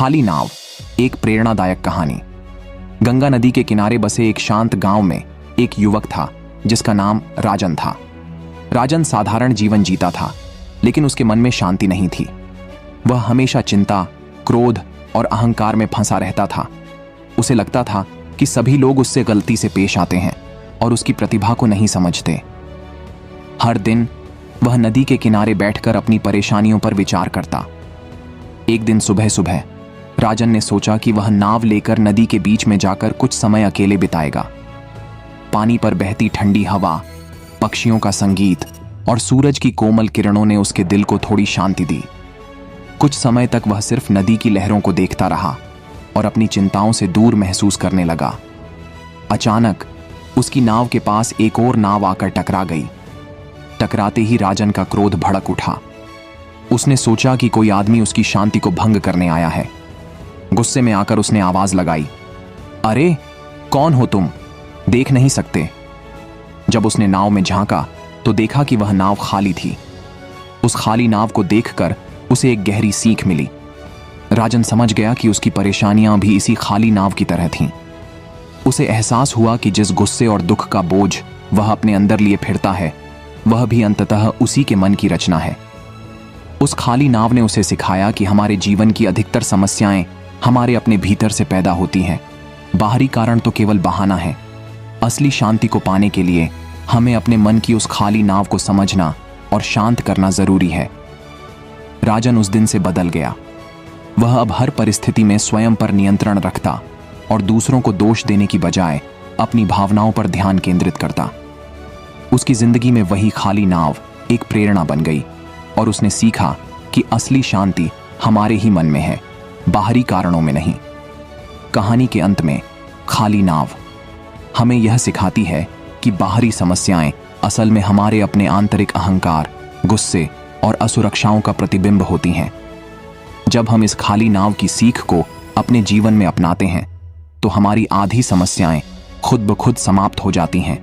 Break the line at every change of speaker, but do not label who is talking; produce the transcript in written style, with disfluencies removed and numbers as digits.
खाली नाव, एक प्रेरणादायक कहानी। गंगा नदी के किनारे बसे एक शांत गांव में एक युवक था जिसका नाम राजन था। राजन साधारण जीवन जीता था, लेकिन उसके मन में शांति नहीं थी। वह हमेशा चिंता, क्रोध और अहंकार में फंसा रहता था। उसे लगता था कि सभी लोग उससे गलती से पेश आते हैं और उसकी प्रतिभा को नहीं समझते। हर दिन वह नदी के किनारे बैठकर अपनी परेशानियों पर विचार करता। एक दिन सुबह सुबह राजन ने सोचा कि वह नाव लेकर नदी के बीच में जाकर कुछ समय अकेले बिताएगा। पानी पर बहती ठंडी हवा, पक्षियों का संगीत और सूरज की कोमल किरणों ने उसके दिल को थोड़ी शांति दी। कुछ समय तक वह सिर्फ नदी की लहरों को देखता रहा और अपनी चिंताओं से दूर महसूस करने लगा। अचानक उसकी नाव के पास एक और नाव आकर टकरा गई। टकराते ही राजन का क्रोध भड़क उठा। उसने सोचा कि कोई आदमी उसकी शांति को भंग करने आया है। गुस्से में आकर उसने आवाज लगाई, अरे कौन हो तुम, देख नहीं सकते? जब उसने नाव में झांका तो देखा कि वह नाव खाली थी। उस खाली नाव को देखकर उसे एक गहरी सीख मिली। राजन समझ गया कि उसकी परेशानियां भी इसी खाली नाव की तरह थीं। उसे एहसास हुआ कि जिस गुस्से और दुख का बोझ वह अपने अंदर लिए फिरता है, वह भी अंततः उसी के मन की रचना है। उस खाली नाव ने उसे सिखाया कि हमारे जीवन की अधिकतर समस्याएं हमारे अपने भीतर से पैदा होती हैं। बाहरी कारण तो केवल बहाना है। असली शांति को पाने के लिए हमें अपने मन की उस खाली नाव को समझना और शांत करना जरूरी है। राजन उस दिन से बदल गया। वह अब हर परिस्थिति में स्वयं पर नियंत्रण रखता और दूसरों को दोष देने की बजाय अपनी भावनाओं पर ध्यान केंद्रित करता। उसकी जिंदगी में वही खाली नाव एक प्रेरणा बन गई और उसने सीखा कि असली शांति हमारे ही मन में है, बाहरी कारणों में नहीं। कहानी के अंत में खाली नाव हमें यह सिखाती है कि बाहरी समस्याएं असल में हमारे अपने आंतरिक अहंकार, गुस्से और असुरक्षाओं का प्रतिबिंब होती हैं। जब हम इस खाली नाव की सीख को अपने जीवन में अपनाते हैं तो हमारी आधी समस्याएं खुद ब खुद समाप्त हो जाती हैं।